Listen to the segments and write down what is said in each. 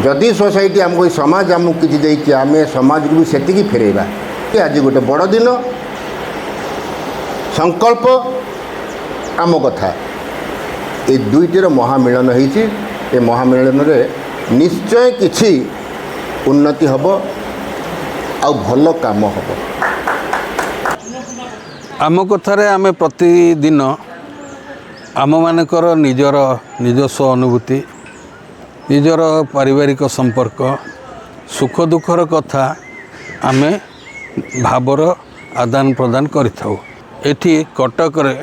जदि सोसाइटी आमको समाज आमको किसी देती आम समाज को भी सेतिकी फेरैबा। आज गोटे बड़ दिन संकल्प आम कथा ये दुईटर महामिलन होती ए महामिलन रे निश्चय किछि उन्नति हब आ भल काम हब। आम कथारे आम प्रतिदिन आम मानकर निजर निजस्व अनुभूति निजर पारिवारिक संपर्क सुख दुखर कथा आम भावर आदान प्रदान करिथाउ। एठी कटक रे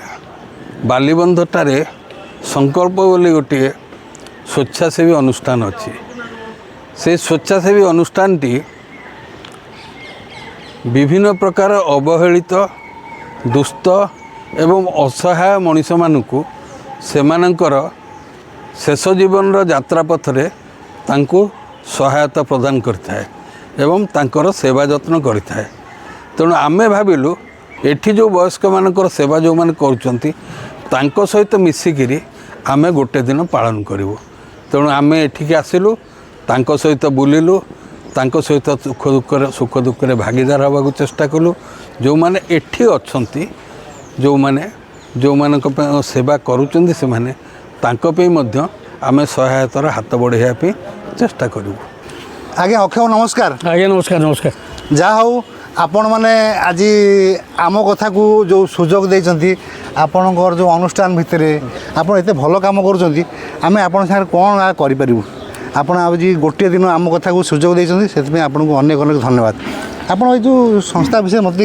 बालीबंधटारे संकल्प बोली गोटे स्वेच्छासेवी अनुष्ठान अच्छी। से स्वेच्छासेवी अनुष्ठानटी विभिन्न प्रकार अवहेलित दुष्ट एवं असहाय मनीष मानू सेमानंकर शेष जीवन यात्रा पथरे तांको सहायता प्रदान करता एवं तांकर सेवा जत्न करता। तेणु आमे भाविलु एठी जो वयस्क मानकर सेवा जो माने करूचंती तांको सहित मिसिकिरी आमे गोटे दिन पालन करिवु। तेणु आमे एठिक आसिलु तांको सहित बुलिलु तांको सहित सुख दुख भागीदार होगा चेष्टा कलु। जो माने एठी अछंती जो मानक सेवा करूचंती से माने तांको पे मध्य आमे सहायतार हाथ बढ़ाइया पे चेष्टा करू। आज्ञा अक्षय नमस्कार। आज्ञा नमस्कार नमस्कार। जहा हो आपण मैंने आज आम कथा को जो सुजोग देइचंती आपणकर जो अनुष्ठान भितर आप एत भल कम करुँच आम आपण सागर कौन करें आपण आज गोटे दिन आम कथा को सुजोग देइचंती से आपन को अनेक अनेक धन्यवाद। आप जो संस्था विषय मत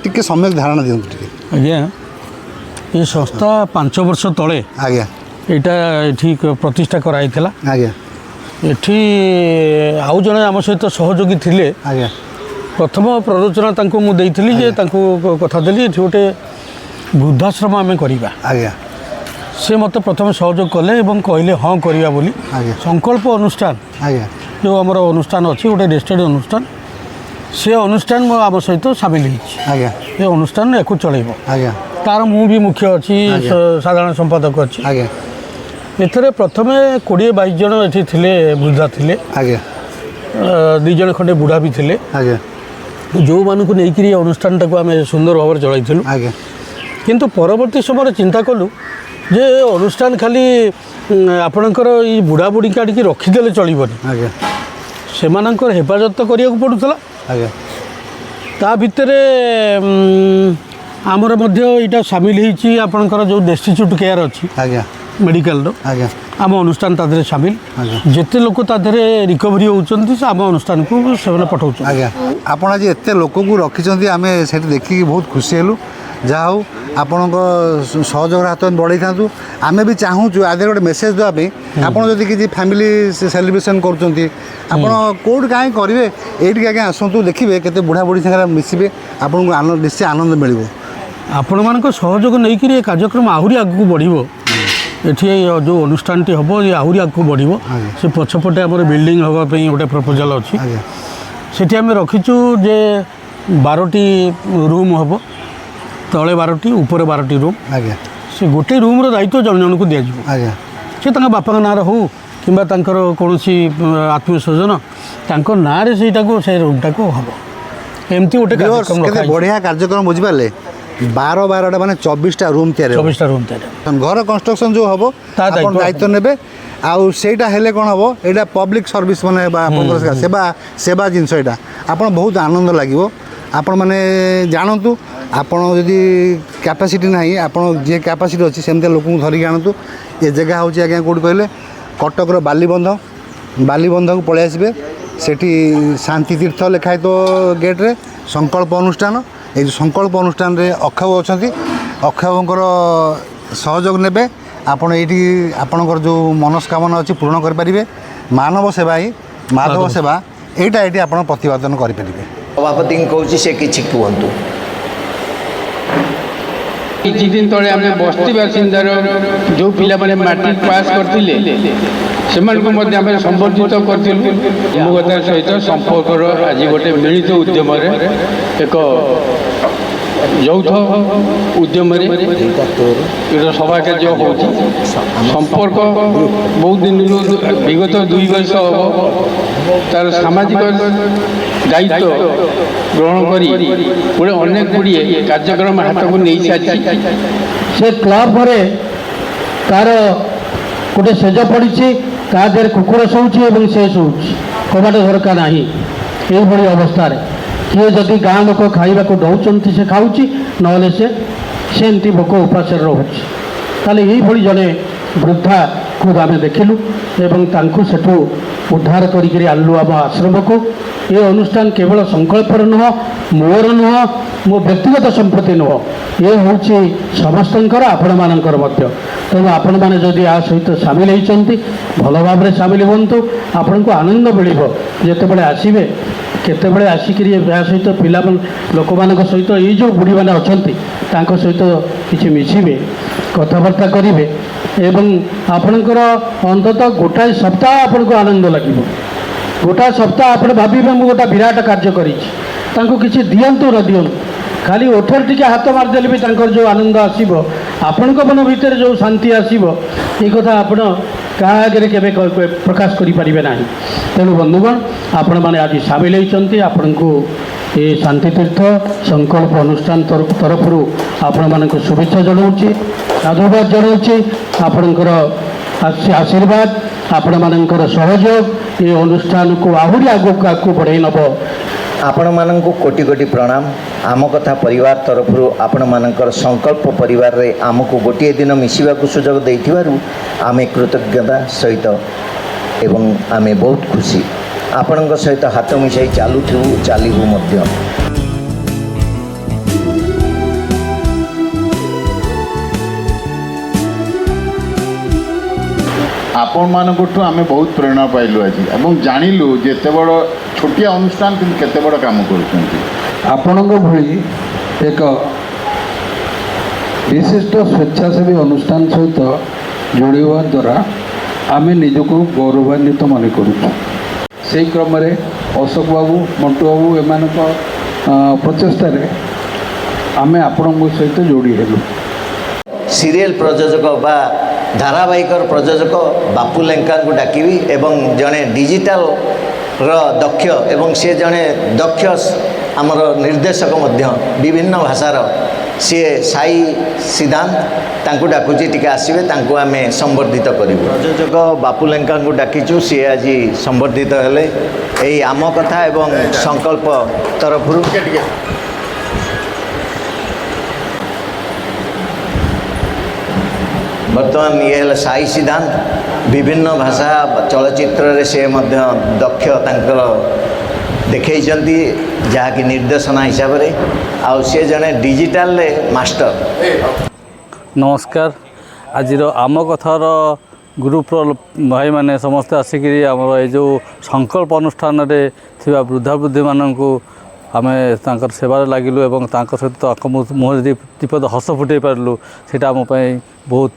टे सम्यक धारणा दिखाँ। आज्ञा ये संस्था 5 वर्ष तले आज्ञा यहाँ प्रतिष्ठा कराई आज्ञा एठी आउ जड़े आम सहित सहयोगी थिले। आज्ञा प्रथम प्ररोचना तांको मु देइथिली जे तांको कथा देली एठी गोटे वृद्धाश्रम आमे करिबा। आज्ञा से मत प्रथम सहयोग कले एवं कहले हाँ करिया बोली। आज्ञा संकल्प अनुष्ठान आज्ञा जो आमर अनुष्ठान अच्छी गोटे रेजिस्टर्ड अनुष्ठान से अनुष्ठान मो आम सहित सामिल होइछि। आज्ञा ये अनुष्ठान एको चलेबो। आज्ञा तार मु भी मुख्य अच्छी साधारण संपादक अच्छी। आज्ञा एथरे प्रथमे 20-22 जन एठी थिले वृद्धा थिले। आज्ञा 2 जन खंडे बुढ़ा भी थिले। आज्ञा जो मानक नहीं अनुष्ठान टाक आम सुंदर भाव चलू। आज्ञा किंतु परवर्ती समय चिंता कलु जे अनुष्ठान खाली आपणकर ये बुढ़ा बुढ़ी काटिकी रखीदे चलबनी। आज्ञा सेमानंकर हेफाजत तो करिया पड़ूला। आज्ञा ता भितरे आमर मध्य इटा सामिल होइछि आपणकर जो डेस्टिट्यूट केयर अच्छी। आज्ञा मेडिकल रो आज्ञा आम अनुष्ठान तादरे सामिल जिते लोक तादरे रिकवरी होउछन्ती से आम अनुष्ठान को से पठाउछ। आज्ञा आपण आज एत लोक को रखिछन्ती आमे सेठी देखिकी बहुत खुशी हेलु। जहा हो आपण सहयोग हाथ बढ़ाई था। आमे भी चाहूँ आदि गोटे मेसेज देवाई आपड़ जदि किसी फैमिली सेलिब्रेशन करुँच आपड़ कौट कहीं करेंगे ये आगे आसतु देखिए केते बुढ़ा बुढ़ी सागर मिसबे आपन को निश्चय आनंद मिल। आपण मान सहयोग नहीं कार्यक्रम आहरी आगू बढ़ो। एठी जो अनुष्ठान टी हम ये आहरी आगू बढ़ो। से पछपटे आम बिल्डिंग हाँपाई गोटे प्रपोजाल अच्छी से आम रखीचु जे 12टी रूम हम तले 12टी ऊपर 12टी रूम। आज्ञा से गोटे रूम दायित्व जन जन को दि जाए। आज्ञा से बापा ना हो कि कौन आत्मीय स्वजन ना से रूमटा को हम एमती गोटे बढ़िया कार्यक्रम बुझिपारे 12 माने 24टा रूम तैयार 24टा रूम तैयार घर कंस्ट्रक्शन जो हम दायित्व नेबे आउ सेटा हेले कोन हबो एटा पब्लिक सर्विस माने सेवा सेवा जिनस एटा आपन बहुत आनंद लागिवो। आपण माने जानतु आपण जदि कैपेसिटी नाही आपण जे कैपेसिटी अछि सेमते लोक को धरिक आनतु। ये जगह होची आज्ञा कोड कहले कटक बालीबंध को पळे आसबे सेठी शांति तीर्थ लेखाय तो गेट रे संकल्प अनुष्ठान ये संकल्प अनुष्ठान रे अक्षय अछंती अक्षयंकर सहयोग नेबे आपण एठी आपणकर जो मनस्कामना अछि पूर्ण कर परिबे। मानव सेवा ही माधव सेवा एटा एठी आपण प्रतिपादन कर परिबे। सभापति कहूँ से किसी कहतु किछि दिन तले आम बस्ती बासिंदार जो पिला माने मैट्रिक पास करथिले से संबर्धित करूकता सहित संपर्क आज गोटे मिलित उद्यम एक ଯୌଥ ଉଦ୍ୟମରେ ଏଇଟା ସଭା କାର୍ଯ୍ୟ ହେଉଛି। ସମ୍ପର୍କ ବହୁତ ଦିନରୁ ବିଗତ 2 ବର୍ଷ ହେବ ତାର ସାମାଜିକ ଦାୟିତ୍ୱ ଗ୍ରହଣ କରି ଗୋଟେ ଅନେକ ଗୁଡ଼ିଏ କାର୍ଯ୍ୟକ୍ରମ ହାତକୁ ନେଇସାରିଛି। ସେ କ୍ଲବ୍ ଘରେ ତାର ଗୋଟେ ସେଜ ପଡ଼ିଛି, ତା ଦେହରେ କୁକୁର ଶୋଉଛି ଏବଂ ସେ ଶୋଉଛି, କବାଟ ଝରକା ନାହିଁ। ଏଇଭଳି ଅବସ୍ଥାରେ କିଏ ଯଦି ଗାଁ ଲୋକ ଖାଇବାକୁ ଦେଉଛନ୍ତି ସେ ଖାଉଛି, ନହେଲେ ସେ ସେମିତି ଭୋକ ଉପାସରେ ରହୁଛି। ତାହେଲେ ଏଇଭଳି ଜଣେ ବୃଦ୍ଧାକୁ ଆମେ ଦେଖିଲୁ ଏବଂ ତାଙ୍କୁ ସେଠୁ ଉଦ୍ଧାର କରିକିରି ଆଣିଲୁ ଆମ ଆଶ୍ରମକୁ। ଏ ଅନୁଷ୍ଠାନ କେବଳ ସଂକଳ୍ପର ନୁହଁ, ମୋର ନୁହଁ, ମୋ ବ୍ୟକ୍ତିଗତ ସମ୍ପତ୍ତି ନୁହଁ, ଏ ହେଉଛି ସମସ୍ତଙ୍କର, ଆପଣମାନଙ୍କର ମଧ୍ୟ। ତେଣୁ ଆପଣମାନେ ଯଦି ଆ ସହିତ ସାମିଲ ହେଇଛନ୍ତି ଭଲ ଭାବରେ ସାମିଲ ହୁଅନ୍ତୁ। ଆପଣଙ୍କୁ ଆନନ୍ଦ ମିଳିବ ଯେତେବେଳେ ଆସିବେ, କେତେବେଳେ ଆସିକିରି ଏହା ସହିତ ପିଲାମାନେ ଲୋକମାନଙ୍କ ସହିତ ଏଇ ଯେଉଁ ବୁଢ଼ୀମାନେ ଅଛନ୍ତି ତାଙ୍କ ସହିତ କିଛି ମିଶିବେ, କଥାବାର୍ତ୍ତା କରିବେ ଏବଂ ଆପଣଙ୍କର ଅନ୍ତତଃ ଗୋଟାଏ ସପ୍ତାହ ଆପଣଙ୍କୁ ଆନନ୍ଦ ଲାଗିବ। ଗୋଟାଏ ସପ୍ତାହ ଆପଣ ଭାବିବେ ମୁଁ ଗୋଟେ ବିରାଟ କାର୍ଯ୍ୟ କରିଛି। ତାଙ୍କୁ କିଛି ଦିଅନ୍ତୁ ନ ଦିଅନ୍ତୁ, ଖାଲି ଓଠରେ ଟିକେ ହାତ ମାରିଦେଲେ ବି ତାଙ୍କର ଯେଉଁ ଆନନ୍ଦ ଆସିବ, ଆପଣଙ୍କ ମନ ଭିତରେ ଯେଉଁ ଶାନ୍ତି ଆସିବ, ଏ କଥା ଆପଣ କାହା ଆଗରେ କେବେ ପ୍ରକାଶ କରିପାରିବେ ନାହିଁ। ତେଣୁ ବନ୍ଧୁଗଣ, ଆପଣମାନେ ଆଜି ସାମିଲ ହେଇଛନ୍ତି, ଆପଣଙ୍କୁ ଏ ଶାନ୍ତିତୀର୍ଥ ସଂକଳ୍ପ ଅନୁଷ୍ଠାନ ତରଫରୁ ଆପଣମାନଙ୍କୁ ଶୁଭେଚ୍ଛା ଜଣାଉଛି, ସାଧୁବାଦ ଜଣାଉଛି। ଆପଣଙ୍କର ଆଶୀର୍ବାଦ, ଆପଣମାନଙ୍କର ସହଯୋଗ ଏ ଅନୁଷ୍ଠାନକୁ ଆହୁରି ଆଗକୁ ବଢ଼େଇ ନେବ। ଆପଣମାନଙ୍କୁ କୋଟି କୋଟି ପ୍ରଣାମ। ଆମ କଥା ପରିବାର ତରଫରୁ ଆପଣମାନଙ୍କର ସଂକଳ୍ପ ପରିବାରରେ ଆମକୁ ଗୋଟିଏ ଦିନ ମିଶିବାକୁ ସୁଯୋଗ ଦେଇଥିବାରୁ ଆମେ କୃତଜ୍ଞତା ସହିତ ଏବଂ ଆମେ ବହୁତ ଖୁସି। ଆପଣଙ୍କ ସହିତ ହାତ ମିଶାଇ ଚାଲିବୁ ମଧ୍ୟ। ଆପଣମାନଙ୍କଠୁ ଆମେ ବହୁତ ପ୍ରେରଣା ପାଇଲୁ ଆଜି ଏବଂ ଜାଣିଲୁ ଯେ ଏତେ ବଡ଼ ଛୋଟିଆ ଅନୁଷ୍ଠାନ କିନ୍ତୁ କେତେ ବଡ଼ କାମ କରୁଛନ୍ତି। ଆପଣଙ୍କ ଭଳି ଏକ ବିଶିଷ୍ଟ ସ୍ୱେଚ୍ଛାସେବୀ ଅନୁଷ୍ଠାନ ସହିତ ଯୋଡ଼ିବା ଦ୍ୱାରା ଆମେ ନିଜକୁ ଗୌରବାନ୍ୱିତ ମନେ କରୁଛୁ। ସେହି କ୍ରମରେ ଅଶୋକ ବାବୁ, ମଣ୍ଟୁ ବାବୁ ଏମାନଙ୍କ ପ୍ରଚେଷ୍ଟାରେ ଆମେ ଆପଣଙ୍କ ସହିତ ଯୋଡ଼ି ହେଲୁ। ସିରିଏଲ୍ ପ୍ରଯୋଜକ ବା ଧାରାବାହିକର ପ୍ରଯୋଜକ ବାପୁ ଲେଙ୍କାଙ୍କୁ ଡାକିବି ଏବଂ ଜଣେ ଡିଜିଟାଲର ଦକ୍ଷ ଏବଂ ସେ ଜଣେ ଦକ୍ଷ ଆମର ନିର୍ଦ୍ଦେଶକ ମଧ୍ୟ ବିଭିନ୍ନ ଭାଷାର, ସିଏ ସାଇ ସିଦ୍ଧାନ୍ତ, ତାଙ୍କୁ ଡାକୁଛି ଟିକେ ଆସିବେ, ତାଙ୍କୁ ଆମେ ସମ୍ବର୍ଦ୍ଧିତ କରିବୁ। ପ୍ରଯୋଜକ ବାପୁ ଲେଙ୍କାଙ୍କୁ ଡାକିଛୁ, ସିଏ ଆଜି ସମ୍ବର୍ଦ୍ଧିତ ହେଲେ ଏଇ ଆମ କଥା ଏବଂ ସଂକଳ୍ପ ତରଫରୁ। ବର୍ତ୍ତମାନ ଇଏ ହେଲେ ସାଇ ସିଦ୍ଧାନ୍ତ, ବିଭିନ୍ନ ଭାଷା ଚଳଚ୍ଚିତ୍ରରେ ସେ ମଧ୍ୟ ଦକ୍ଷ ତାଙ୍କର ଦେଖେଇଛନ୍ତି, ଯାହାକି ନିର୍ଦ୍ଦେଶନା ହିସାବରେ, ଆଉ ସେ ଜଣେ ଡିଜିଟାଲରେ ମାଷ୍ଟର। ନମସ୍କାର। ଆଜିର ଆମ କଥାର ଗ୍ରୁପ୍ର ଭାଇମାନେ ସମସ୍ତେ ଆସିକିରି ଆମର ଏଇ ଯେଉଁ ସଂକଳ୍ପ ଅନୁଷ୍ଠାନରେ ଥିବା ବୃଦ୍ଧାବୃଦ୍ଧିମାନଙ୍କୁ ଆମେ ତାଙ୍କର ସେବାରେ ଲାଗିଲୁ ଏବଂ ତାଙ୍କ ସହିତ ତାଙ୍କ ମୁହଁରେ ଦୁଇପଦ ହସ ଫୁଟାଇ ପାରିଲୁ। ସେଇଟା ଆମ ପାଇଁ ବହୁତ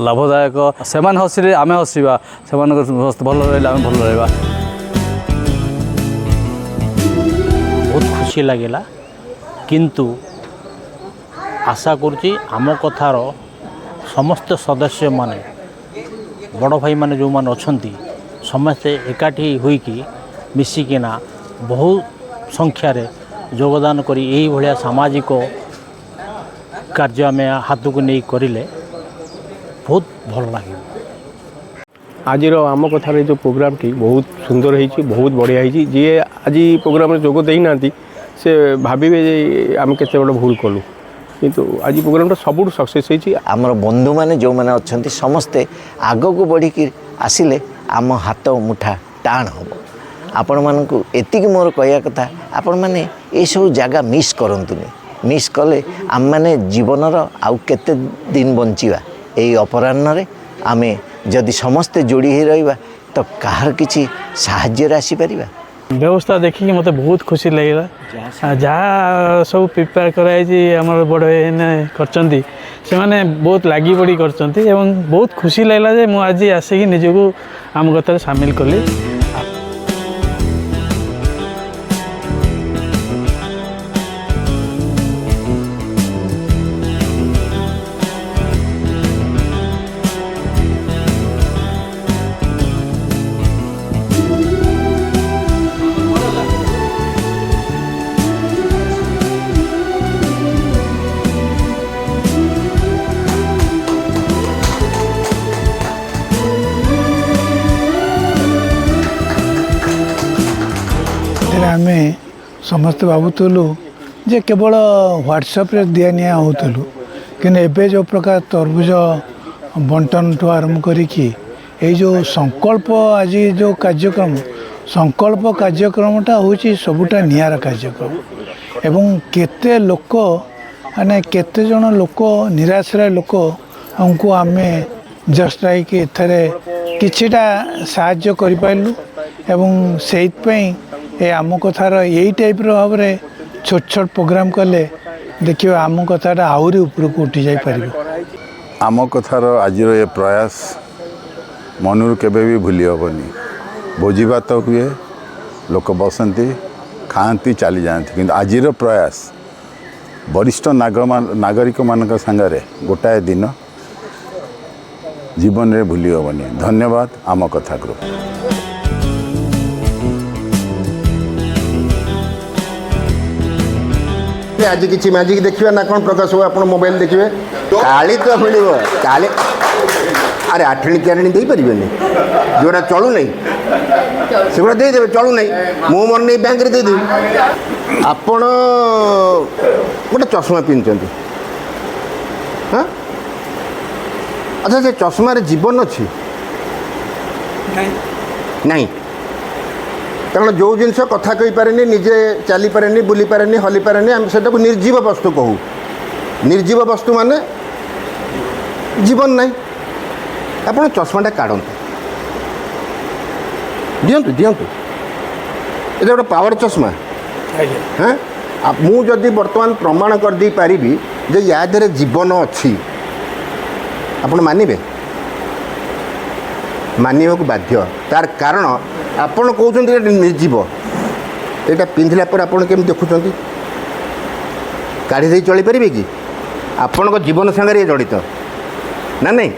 ଲାଭଦାୟକ। ସେମାନେ ହସିଲେ ଆମେ ହସିବା, ସେମାନଙ୍କ ଭଲ ରହିଲେ ଆମେ ଭଲ ରହିବା। ବହୁତ ଖୁସି ଲାଗିଲା, କିନ୍ତୁ ଆଶା କରୁଛି ଆମ କଥାର ସମସ୍ତ ସଦସ୍ୟମାନେ, ବଡ଼ ଭାଇମାନେ ଯେଉଁମାନେ ଅଛନ୍ତି, ସମସ୍ତେ ଏକାଠି ହୋଇକି ମିଶିକିନା ବହୁ ସଂଖ୍ୟାରେ ଯୋଗଦାନ କରି ଏଇଭଳିଆ ସାମାଜିକ କାର୍ଯ୍ୟ ଆମେ ହାତକୁ ନେଇ କରିଲେ ବହୁତ ଭଲ ଲାଗିବ। ଆଜିର ଆମ କଥାର ଏ ଯେଉଁ ପ୍ରୋଗ୍ରାମଟି ବହୁତ ସୁନ୍ଦର ହେଇଛି, ବହୁତ ବଢ଼ିଆ ହେଇଛି। ଯିଏ ଆଜି ପ୍ରୋଗ୍ରାମରେ ଯୋଗ ଦେଇନାହାନ୍ତି ସେ ଭାବିବେ ଯେ ଆମେ କେତେ ବଡ଼ ଭୁଲ କଲୁ, କିନ୍ତୁ ଆଜି ପ୍ରୋଗ୍ରାମଟା ସବୁଠୁ ସକ୍ସେସ୍ ହେଇଛି। ଆମର ବନ୍ଧୁମାନେ ଯେଉଁମାନେ ଅଛନ୍ତି ସମସ୍ତେ ଆଗକୁ ବଢ଼ିକି ଆସିଲେ ଆମ ହାତ ମୁଠା ଟାଣ ହେବ। ଆପଣମାନଙ୍କୁ ଏତିକି ମୋର କହିବା କଥା, ଆପଣମାନେ ଏସବୁ ଜାଗା ମିସ୍ କରନ୍ତୁନି। ମିସ୍ କଲେ ଆମମାନେ ଜୀବନର ଆଉ କେତେ ଦିନ ବଞ୍ଚିବା। ଏଇ ଅପରାହ୍ନରେ ଆମେ ଯଦି ସମସ୍ତେ ଯୋଡ଼ି ହୋଇ ରହିବା ତ କାହାର କିଛି ସାହାଯ୍ୟରେ ଆସିପାରିବା। ବ୍ୟବସ୍ଥା ଦେଖିକି ମୋତେ ବହୁତ ଖୁସି ଲାଗିଲା। ଯାହା ସବୁ ପ୍ରିପେୟାର କରାଯାଇଛି ଆମର ବଡ଼ ଭାଇମାନେ କରିଛନ୍ତି, ସେମାନେ ବହୁତ ଲାଗି ପଡ଼ି କରିଛନ୍ତି ଏବଂ ବହୁତ ଖୁସି ଲାଗିଲା ଯେ ମୁଁ ଆଜି ଆସିକି ନିଜକୁ ଆମ କଥାରେ ସାମିଲ କଲି। ଏଥିରେ ଆମେ ସମସ୍ତେ ଭାବୁଥିଲୁ ଯେ କେବଳ ହ୍ୱାଟ୍ସଆପ୍ରେ ଦିଆ ନିଆ ହେଉଥିଲୁ, କିନ୍ତୁ ଏବେ ଯେଉଁ ପ୍ରକାର ତରଭୁଜ ବଣ୍ଟନଠୁ ଆରମ୍ଭ କରିକି ଏଇ ଯେଉଁ ସଂକଳ୍ପ ଆଜି ଯେଉଁ କାର୍ଯ୍ୟକ୍ରମ, ସଂକଳ୍ପ କାର୍ଯ୍ୟକ୍ରମଟା ହେଉଛି ସବୁଟା ନିଆରା କାର୍ଯ୍ୟକ୍ରମ। ଏବଂ କେତେ ଲୋକ ମାନେ କେତେଜଣ ଲୋକ ନିରାଶ୍ରୟ ଲୋକଙ୍କୁ ଆମେ ଜଷ୍ଟ ଲାଇକ୍ ଏଠାରେ କିଛିଟା ସାହାଯ୍ୟ କରିପାରିଲୁ। ଏବଂ ସେଇଥିପାଇଁ ଏ ଆମ କଥାର ଏଇ ଟାଇପ୍ର ଭାବରେ ଛୋଟ ଛୋଟ ପ୍ରୋଗ୍ରାମ୍ କଲେ ଦେଖିବ ଆମ କଥାଟା ଆହୁରି ଉପରକୁ ଉଠି ଯାଇପାରିବ। ଆମ କଥାର ଆଜିର ଏ ପ୍ରୟାସ ମନରୁ କେବେ ବି ଭୁଲି ହେବନି। ଭୋଜି ଭାତ ହୁଏ, ଲୋକ ବସନ୍ତି, ଖାଆନ୍ତି, ଚାଲିଯାଆନ୍ତି, କିନ୍ତୁ ଆଜିର ପ୍ରୟାସ ବରିଷ୍ଠ ନାଗରିକମାନଙ୍କ ସାଙ୍ଗରେ ଗୋଟାଏ ଦିନ ଜୀବନରେ ଭୁଲି ହେବନି। ଧନ୍ୟବାଦ ଆମ କଥା ଗ୍ରୁପ। ଆଜି କିଛି ମ୍ୟାଜିକ୍ ଦେଖିବା ନା କ'ଣ ପ୍ରକାଶ ହବ? ଆପଣ ମୋବାଇଲ ଦେଖିବେ, କାଳି ତ ମିଳିବ। କାଳି ଆରେ ଆଠେଣୀ ଚାରିଣୀ ଦେଇପାରିବେନି, ଯେଉଁଟା ଚଳୁନାହିଁ ସେଗୁଡ଼ା ଦେଇଦେବେ, ଚଳୁନାହିଁ ମୁଁ ମୋର ନେଇ ବ୍ୟାଙ୍କରେ ଦେଇଦେବି। ଆପଣ ଗୋଟେ ଚଷମା ପିନ୍ଧୁଛନ୍ତି, ହଁ ଆଚ୍ଛା, ସେ ଚଷମାରେ ଜୀବନ ଅଛି? ନାହିଁ, କାରଣ ଯେଉଁ ଜିନିଷ କଥା କହିପାରେନି, ନିଜେ ଚାଲିପାରେନି, ବୁଲିପାରେନି, ହଲିପାରେନି, ଆମେ ସେଟାକୁ ନିର୍ଜୀବ ବସ୍ତୁ କହୁ। ନିର୍ଜୀବ ବସ୍ତୁ ମାନେ ଜୀବନ ନାହିଁ। ଆପଣ ଚଷମାଟା କାଢ଼ନ୍ତୁ, ଦିଅନ୍ତୁ ଦିଅନ୍ତୁ, ଏଇଟା ଗୋଟେ ପାୱାର ଚଷମା। ହଁ, ମୁଁ ଯଦି ବର୍ତ୍ତମାନ ପ୍ରମାଣ କରିଦେଇପାରିବି ଯେ ୟା ଦେହରେ ଜୀବନ ଅଛି, ଆପଣ ମାନିବେ? ମାନିବାକୁ ବାଧ୍ୟ। ତାର କାରଣ ଆପଣ କହୁଛନ୍ତି ଏଇଟା ନିର୍ଜୀବ, ଏଇଟା ପିନ୍ଧିଲା ପରେ ଆପଣ କେମିତି ଦେଖୁଛନ୍ତି? କାଢ଼ି ଦେଇ ଚଳିପାରିବେ କି? ଆପଣଙ୍କ ଜୀବନ ସାଙ୍ଗରେ ଇଏ ଜଡ଼ିତ ନା ନାହିଁ?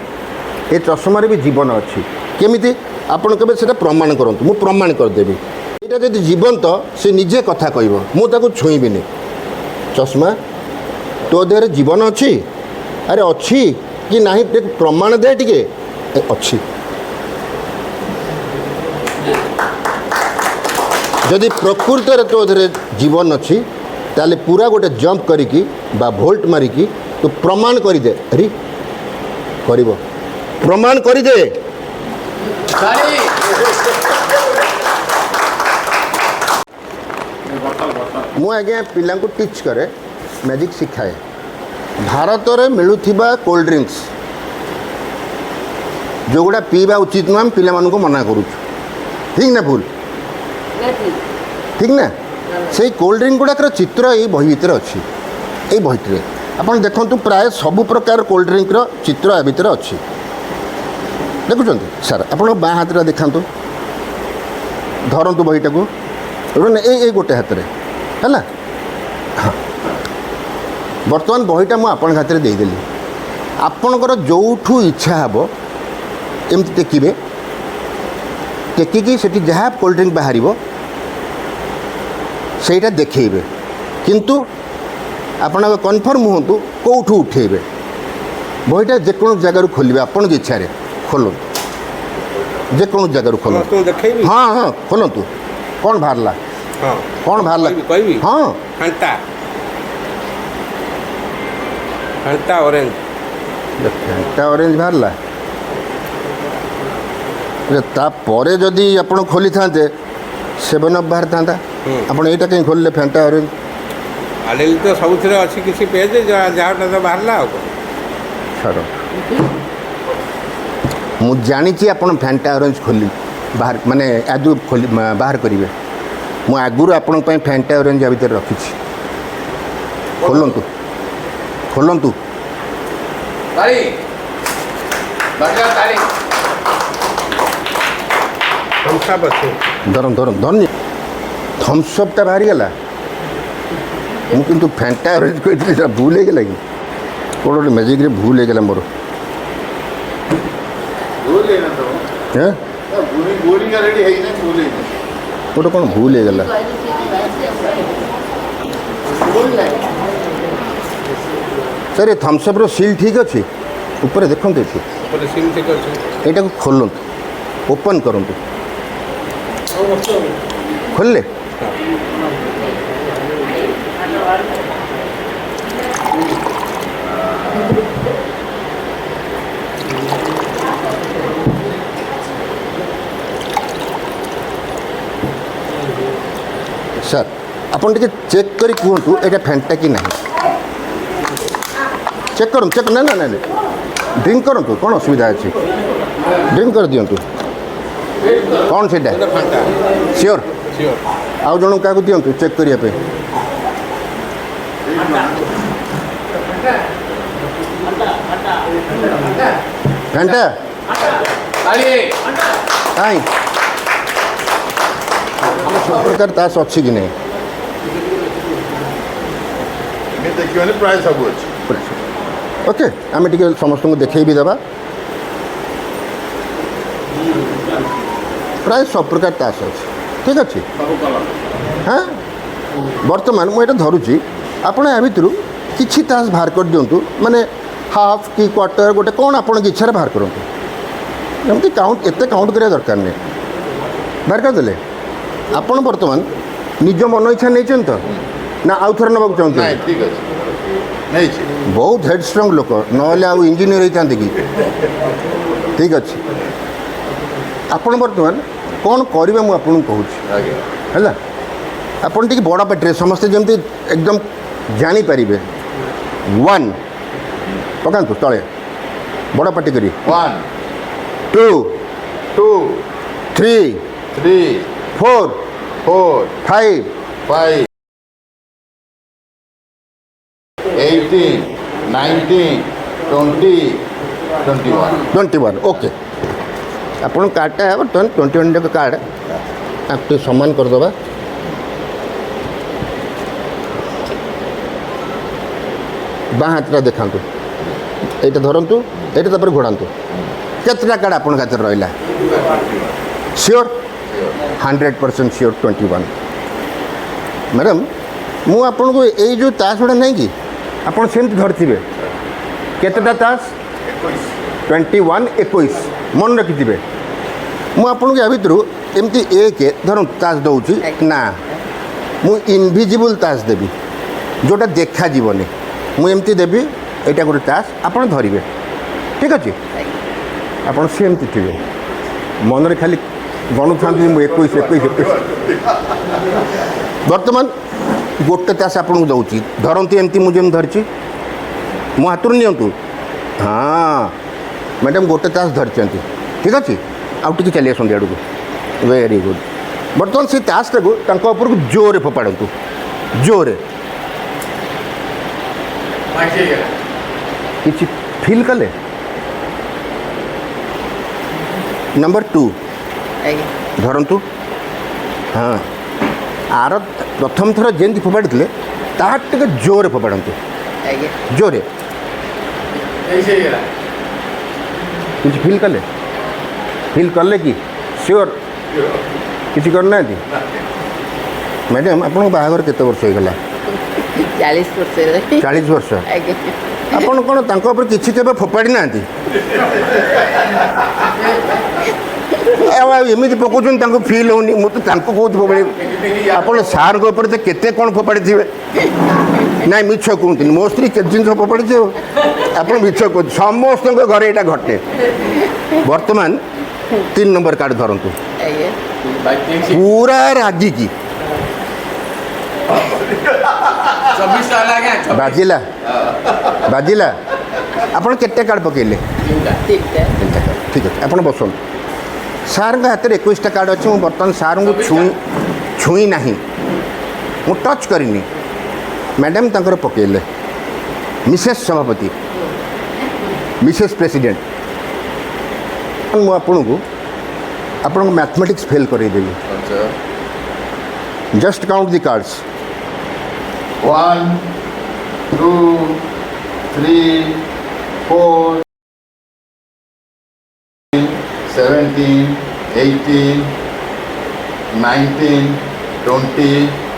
ଏ ଚଷମାରେ ବି ଜୀବନ ଅଛି। କେମିତି? ଆପଣ କେବେ ସେଇଟା ପ୍ରମାଣ କରନ୍ତୁ, ମୁଁ ପ୍ରମାଣ କରିଦେବି। ଏଇଟା ଯଦି ଜୀବନ୍ତ, ସେ ନିଜେ କଥା କହିବ, ମୁଁ ତାକୁ ଛୁଇଁବିନି। ଚଷମା, ତୋ ଦେହରେ ଜୀବନ ଅଛି? ଆରେ ଅଛି କି ନାହିଁ ପ୍ରମାଣ ଦେ ଟିକେ। ଅଛି। ଯଦି ପ୍ରକୃତରେ ତୋ ଦେହରେ ଜୀବନ ଅଛି, ତାହେଲେ ପୁରା ଗୋଟେ ଜମ୍ପ କରିକି ବା ଭୋଲ୍ଟ ମାରିକି ତୁ ପ୍ରମାଣ କରିଦେ। ଆରେ କରିବ, ପ୍ରମାଣ କରିଦେ। ମୁଁ ଆଜ୍ଞା ପିଲାଙ୍କୁ ଟିଚ୍ କରେ, ମ୍ୟାଜିକ୍ ଶିଖାଏ। ଭାରତରେ ମିଳୁଥିବା କୋଲ୍ଡ ଡ୍ରିଙ୍କସ୍ ଯେଉଁଗୁଡ଼ା ପିଇବା ଉଚିତ ନୁହେଁ, ଆମେ ପିଲାମାନଙ୍କୁ ମନା କରୁଛୁ। ଠିକ୍ ନା ଭୁଲ? ଠିକ୍ ନା? ସେଇ କୋଲ୍ଡ ଡ୍ରିଙ୍କ ଗୁଡ଼ାକର ଚିତ୍ର ଏଇ ବହି ଭିତରେ ଅଛି। ଏଇ ବହିଟିରେ ଆପଣ ଦେଖନ୍ତୁ, ପ୍ରାୟ ସବୁ ପ୍ରକାର କୋଲ୍ଡ ଡ୍ରିଙ୍କର ଚିତ୍ର ଆ ଭିତରେ ଅଛି। ଦେଖୁଛନ୍ତି ସାର୍? ଆପଣ ବାଁ ହାତଟା ଦେଖାନ୍ତୁ, ଧରନ୍ତୁ ବହିଟାକୁ, ଏଇ ଗୋଟେ ହାତରେ ହେଲା। ହଁ, ବର୍ତ୍ତମାନ ବହିଟା ମୁଁ ଆପଣଙ୍କ ହାତରେ ଦେଇଦେଲି। ଆପଣଙ୍କର ଯେଉଁଠୁ ଇଚ୍ଛା ହେବ ଏମିତି ଟେକିବେ, ଟେକିକି ସେଠି ଯାହା କୋଲ୍ଡ ଡ୍ରିଙ୍କ ବାହାରିବ ସେଇଟା ଦେଖେଇବେ, କିନ୍ତୁ ଆପଣଙ୍କ କନଫର୍ମ ହୁଅନ୍ତୁ କେଉଁଠୁ ଉଠେଇବେ। ବହିଟା ଯେକୌଣସି ଜାଗାରୁ ଖୋଲିବେ, ଆପଣଙ୍କ ଇଚ୍ଛାରେ ଖୋଲନ୍ତୁ, ଯେକୌଣସି ଜାଗାରୁ ଖୋଲନ୍ତୁ। ହଁ ହଁ, ଖୋଲନ୍ତୁ। କ'ଣ ବାହାରିଲା? କ'ଣ ବାହାରିଲା କହିବି? ହଁ, ଫାଣ୍ଟା ଅରେଞ୍ଜ। ଫାଣ୍ଟା ଅରେଞ୍ଜ ବାହାରିଲା। ତାପରେ ଯଦି ଆପଣ ଖୋଲିଥାନ୍ତେ 7 ଅପ୍ ବାହାରିଥାନ୍ତା। ଆପଣ ଏଇଟା କାହିଁ ଖୋଲିଲେ? ଫାଣ୍ଟା ଅରେଞ୍ଜ ଆଡ଼େଲି ତ ସବୁଥିରେ ଅଛି କିଛି ପେଜ୍, ଯାହାଟା ତ ବାହାରିଲା ଆଉ କ'ଣ। ଛାଡ଼, ମୁଁ ଜାଣିଛି ଆପଣ ଫାଣ୍ଟା ଅରେଞ୍ଜ ବାହାର ମାନେ ଆଦୌ ବାହାର କରିବେ। ମୁଁ ଆଗରୁ ଆପଣଙ୍କ ପାଇଁ ଫାଣ୍ଟା ଅରେଞ୍ଜ ଆ ଭିତରେ ରଖିଛି। ଖୋଲନ୍ତୁ, ଖୋଲନ୍ତୁ। ଧରନି, ଥମ୍ସଅପ୍ଟା ବାହାରିଗଲା। ମୁଁ କିନ୍ତୁ ଫାଣ୍ଟା ଅରେଞ୍ଜ କହିଥିଲି, ସେଟା ଭୁଲ ହେଇଗଲା କି? କ'ଣ ଗୋଟେ ମ୍ୟାଜିକ୍ରେ ଭୁଲ ହେଇଗଲା ମୋର। ଗୋଟେ କ'ଣ ଭୁଲ ହେଇଗଲା। ସାର୍, ଏ ଥମ୍ସଅପ୍ର ସିଲ୍ ଠିକ୍ ଅଛି? ଉପରେ ଦେଖନ୍ତୁ, ଏଠି ଏଇଟାକୁ ଖୋଲନ୍ତୁ, ଓପନ୍ କରନ୍ତୁ। ଖୋଲିଲେ ସାର୍ ଆପଣ ଟିକେ ଚେକ୍ କରି କୁହନ୍ତୁ ଏଇଟା ଫେଣ୍ଟା କି ନାହିଁ। ଚେକ୍ କରନ୍ତୁ, ଚେକ୍ ନା ନା ନା ଡ୍ରିଙ୍କ କରନ୍ତୁ, କ'ଣ ଅସୁବିଧା ଅଛି? ଡ୍ରିଙ୍କ କରିଦିଅନ୍ତୁ। କ'ଣ ସେଇଟା ସିଓର? ଆଉ ଜଣଙ୍କୁ କାହାକୁ ଦିଅନ୍ତୁ ଚେକ୍ କରିବା ପାଇଁ। ଫେଣ୍ଟା କାଇଁ ସବୁ ପ୍ରକାର ତାସ୍ ଅଛି କି ନାହିଁ? ଦେଖିବାନି ପ୍ରାୟ ସବୁ ଅଛି। ଓକେ, ଆମେ ଟିକେ ସମସ୍ତଙ୍କୁ ଦେଖେଇ ବି ଦେବା। ପ୍ରାୟ ସବୁ ପ୍ରକାର ତାସ୍ ଅଛି, ଠିକ୍ ଅଛି। ହଁ, ବର୍ତ୍ତମାନ ମୁଁ ଏଇଟା ଧରୁଛି, ଆପଣ ୟା ଭିତରୁ କିଛି ତାସ୍ ବାହାର କରିଦିଅନ୍ତୁ, ମାନେ ହାଫ୍ କି କ୍ୱାର୍ଟର ଗୋଟେ କ'ଣ ଆପଣଙ୍କ ଇଚ୍ଛାରେ ବାହାର କରନ୍ତୁ। ଏମିତି ଏତେ କାଉଣ୍ଟ କରିବା ଦରକାର ନାହିଁ। ବାହାର କରିଦେଲେ ଆପଣ ବର୍ତ୍ତମାନ ନିଜ ମନ ଇଚ୍ଛା ନେଇଛନ୍ତି ତ ନା ଆଉ ଥରେ ନେବାକୁ ଚାହୁଁଛନ୍ତି? ଠିକ୍ ଅଛି, ନେଇଛି। ବହୁତ ହେଡ୍ ଷ୍ଟ୍ରଙ୍ଗ ଲୋକ, ନହେଲେ ଆଉ ଇଞ୍ଜିନିୟର ହେଇଥାନ୍ତେ କି? ଠିକ୍ ଅଛି, ଆପଣ ବର୍ତ୍ତମାନ କ'ଣ କରିବେ ମୁଁ ଆପଣଙ୍କୁ କହୁଛି ହେଲା। ଆପଣ ଟିକେ ବଡ଼ ପାଟିରେ ସମସ୍ତେ ଯେମିତି ଏକଦମ ଜାଣିପାରିବେ। 1 ପକାନ୍ତୁ ତଳେ ବଡ଼ ପାଟି କରି। 1 2 2 3 3 4 4 5 5 18 19 20 21 21 ओके। ଆପଣ କାର୍ଡ଼ଟା ବର୍ତ୍ତମାନ 21 ଯାକ କାର୍ଡ଼ ତାକୁ ଟିକେ ସମାନ କରିଦେବା। ବାଁ ହାତଟା ଦେଖାନ୍ତୁ, এইটা ଧରନ୍ତୁ, এইটা ତାପରେ ଘୋଡ଼ାନ୍ତୁ। କେତେଟା କାର୍ଡ଼ ଆପଣଙ୍କ ହାତରେ ରହିଲା? ସିଓର? 100% ସିଓର 21। ମ୍ୟାଡ଼ାମ୍ ମୁଁ ଆପଣଙ୍କୁ ଏଇ ଯେଉଁ ତାସ୍ ଗୁଡ଼ା ନାହିଁ କି ଆପଣ ସେମିତି ଧରିଥିବେ। କେତେଟା ତାସ୍? 21 21 ମନେ ରଖିଥିବେ। ମୁଁ ଆପଣଙ୍କୁ ୟା ଭିତରୁ ଏମିତି 1 ଧରନ୍ତୁ ତାସ୍ ଦେଉଛି ନା, ମୁଁ ଇନଭିଜିବୁଲ୍ ତାସ୍ ଦେବି, ଯେଉଁଟା ଦେଖାଯିବନି। ମୁଁ ଏମିତି ଦେବି, ଏଇଟା ଗୋଟେ ତାସ୍ ଆପଣ ଧରିବେ, ଠିକ୍ ଅଛି। ଆପଣ ସେମିତି ଥିବେ, ମନରେ ଖାଲି ଗଣୁଥାନ୍ତି ମୁଁ 21 21 21। ବର୍ତ୍ତମାନ ଗୋଟେ ତାସ୍ ଆପଣଙ୍କୁ ଦେଉଛି, ଧରନ୍ତୁ ଏମିତି ମୁଁ ଯେମିତି ଧରିଛି, ମୋ ହାତରୁ ନିଅନ୍ତୁ। ହଁ ମ୍ୟାଡ଼ାମ୍ ଗୋଟେ ତାସ୍ ଧରିଛନ୍ତି, ଠିକ୍ ଅଛି। ଆଉ ଟିକେ ଚାଲି ଆସନ୍ତୁ ଆଡ଼କୁ, ଭେରି ଗୁଡ୍। ବର୍ତ୍ତମାନ ସେ ତାସ୍ଟାକୁ ତାଙ୍କ ଉପରକୁ ଜୋରରେ ଫୋପାଡ଼ନ୍ତୁ, ଜୋରରେ। କିଛି ଫିଲ୍ କଲେ? ନମ୍ବର 2 ଧରନ୍ତୁ। ହଁ, ଆର ପ୍ରଥମ ଥର ଯେମିତି ଫୋପାଡ଼ିଥିଲେ ତାହା ଟିକେ ଜୋରରେ ଫୋପାଡ଼ନ୍ତୁ, ଜୋରରେ। କିଛି ଫିଲ୍ କଲେ? ଫିଲ୍ କଲେ କି? ସିଓର? କିଛି କରିନାହାନ୍ତି? ମ୍ୟାଡ଼ାମ୍ ଆପଣଙ୍କ ବାହାଘର କେତେ ବର୍ଷ ହେଇଗଲା? 40 ବର୍ଷ। 40 ବର୍ଷ। ଆପଣ କ'ଣ ତାଙ୍କ ଉପରେ କିଛି କେବେ ଫୋପାଡ଼ି ନାହାନ୍ତି? ଆଉ ଏମିତି ପକାଉଛନ୍ତି ତାଙ୍କୁ ଫିଲ୍ ହେଉନି। ମୁଁ ତ ତାଙ୍କୁ କହୁଛି ଫୋପାଡ଼ି, ଆପଣ ସାର୍ଙ୍କ ଉପରେ ତ କେତେ କ'ଣ ଫୋପାଡ଼ିଥିବେ। ନାଇଁ ମିଛ କୁହନ୍ତୁନି, ମୋ ସ୍ତ୍ରୀ କେତେ ଜିନିଷ ଫୋପାଡ଼ିଛି, ଆପଣ ମିଛ କୁହନ୍ତୁ। ସମସ୍ତଙ୍କ ଘରେ ଏଇଟା ଘଟେ। ବର୍ତ୍ତମାନ 3 ନମ୍ବର କାର୍ଡ଼ ଧରନ୍ତୁ, ପୁରା ରାଗିକି। ବାଜିଲା ବାଜିଲା। ଆପଣ କେତେ କାର୍ଡ଼ ପକେଇଲେ? 3ଟା। ଠିକ୍ ଅଛି, ଆପଣ ବସନ୍ତୁ। ସାର୍ଙ୍କ ହାତରେ 21ଟା କାର୍ଡ଼ ଅଛି। ମୁଁ ବର୍ତ୍ତମାନ ସାର୍ଙ୍କୁ ଛୁଇଁ ନାହିଁ, ମୁଁ ଟଚ୍ କରିନି। ମ୍ୟାଡ଼ାମ୍ ତାଙ୍କର ପକେଇଲେ। ମିସେସ୍ ସଭାପତି, ମିସେସ୍ ପ୍ରେସିଡେଣ୍ଟ, ମୁଁ ଆପଣଙ୍କୁ ଆପଣଙ୍କ ମ୍ୟାଥମେଟିକ୍ସ ଫେଲ୍ କରେଇଦେବି। ଜଷ୍ଟ କାଉଣ୍ଟ ଦି କାର୍ଡ଼ସ୍। 1 2 3 4 17 18 19 20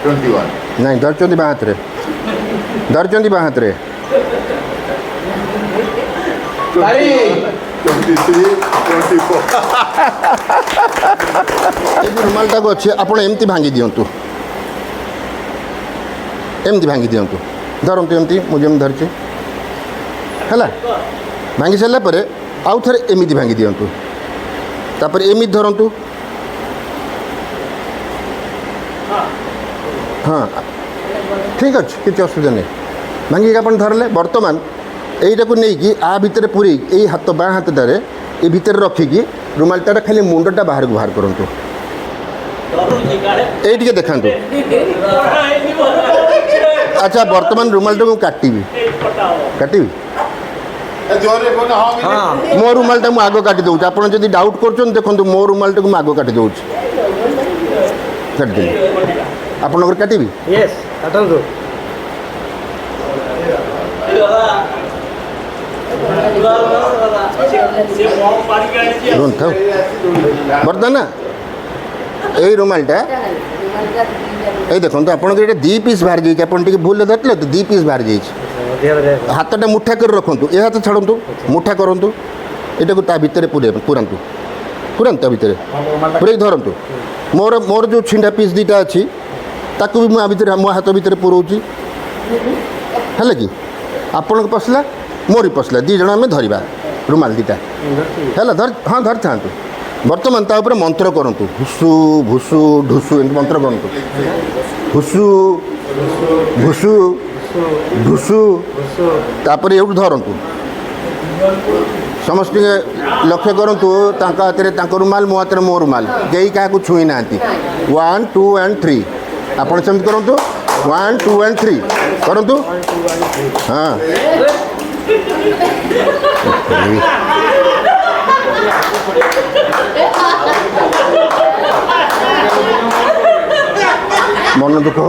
21। ନାଇଁ ଧରିଛନ୍ତି ବାଁ ହାତରେ, ଧରିଛନ୍ତି ବାଁ ହାତରେ। 23 24। ଏ ଯେଉଁ ରୁମାଲଟାକୁ ଅଛି ଆପଣ ଏମିତି ଭାଙ୍ଗି ଦିଅନ୍ତୁ। एमती भांगी दिंतु धरतु एमती मुझे धरती है भांगी सारापर आउ थे एमती भांगी दिंतु तापर एमती धरतु हाँ ठीक अच्छे किसी असुविधा नहीं भांगिक आप धरले बर्तमान यहीटा को लेकिन आ भितर पूरे यही हाथ बाँ हाथटार ये भितर रखिकी रुमालटार खाली मुंडटा बाहर को बाहर करूँ ये देखा अच्छा बर्तमान रुमालटा को काटिबी मो रुमालटा मुझे आग काटी दूँ आप डाउट कर देखो मो रुमालटा को आग काटी दूँ काटिदेली आपणकर काटिबी बर्तमान ना यही रुमालटा ये देखो आप दी पीस बाहर जाइए आप भूल धरते तो दी पीस बाहर जाइए हाथटा मुठा कर रखु ये हाथ छाड़ू मुठा करूँ यहाँ को भितर पुरातु पुरातु भितर पूरे धरतु मोर मोर जो छिंडा पीस दीटा अच्छी ताकू भी मुझे मो हाथ भितर पुरोची है कि आपण पशला मोर पशला दी जन आम धरवा रुमाल दीटा है हाँ धर था बर्तमान ता ऊपर मंत्र करूँ भुसु भुसु ढुसु एम मंत्र करूँ भुसु भुसु ढुसु तापर ये धरतु समस्त लक्ष्य करूँ हाथ में रुमाल मो हाथ में मो रुमाल कई क्या छुई ना 1 2 and 3 आप सेमती करूँ 1 2 and 3 करूँ हाँ मन दुख हो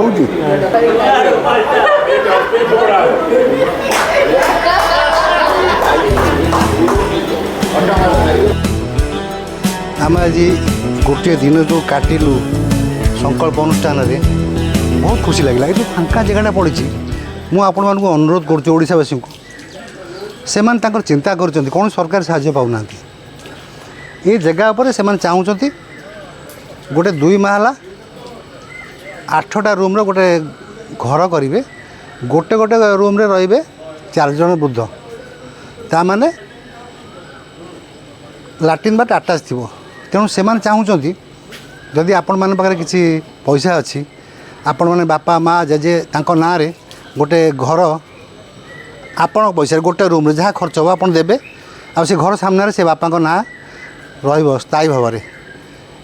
आम आज गोटे दिन जो काटिलु संकल्प अनुष्ठान रे बहुत खुशी लगे ये फांका जगह पड़ी मुझे अनुरोध करोड़ावासी को से चिंता कर कौन सरकार साहाय्य पाऊना ये जगह पर से चाहते गोटे 2 महला 8टा रूम गोटे घर करेंगे गोटे गोटे रूम रे रे 4 जन वृद्ध ताने लाट्रिन बाट आटाच थी तेणु से चाहूँगी जदि आपण मान पाखे किसी पैसा अच्छी आपण मैंने बापा माँ जेजे ना रे गोटे घर आपण पैसा गोटे रूम रे जहाँ खर्च हो आप देवे आ से घर सामने से बापा ना स्थायी भाव में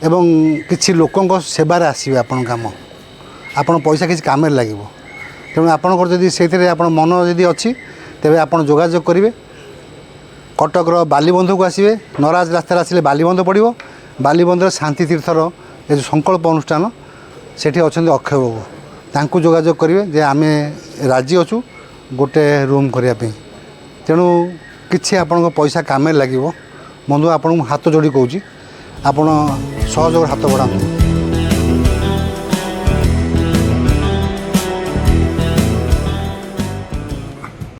एवं किसी लोकों सेवार आसवे आपण काम आपण पैसा किसी काम लगे तेणु आपणकर जदि से मन जदि अच्छी तेरे आप जोगाजोग करेंगे कटकर बालीबंध को आसवे नराज रास्तार आसिले बालीबंध पड़ो बालीबंधर शांति तीर्थर ये जो संकल्प अनुष्ठान सेठी अच्छा अक्षय बाबू तांकु जोगाजोग करेंगे जे आम राजी अच्छु गोटे रूम करने तेणु किसी आपण पैसा काम लगे बंधु आपन हाथ जोड़ी कहूँ आप सहयोग हाथ बढ़ाऊँ।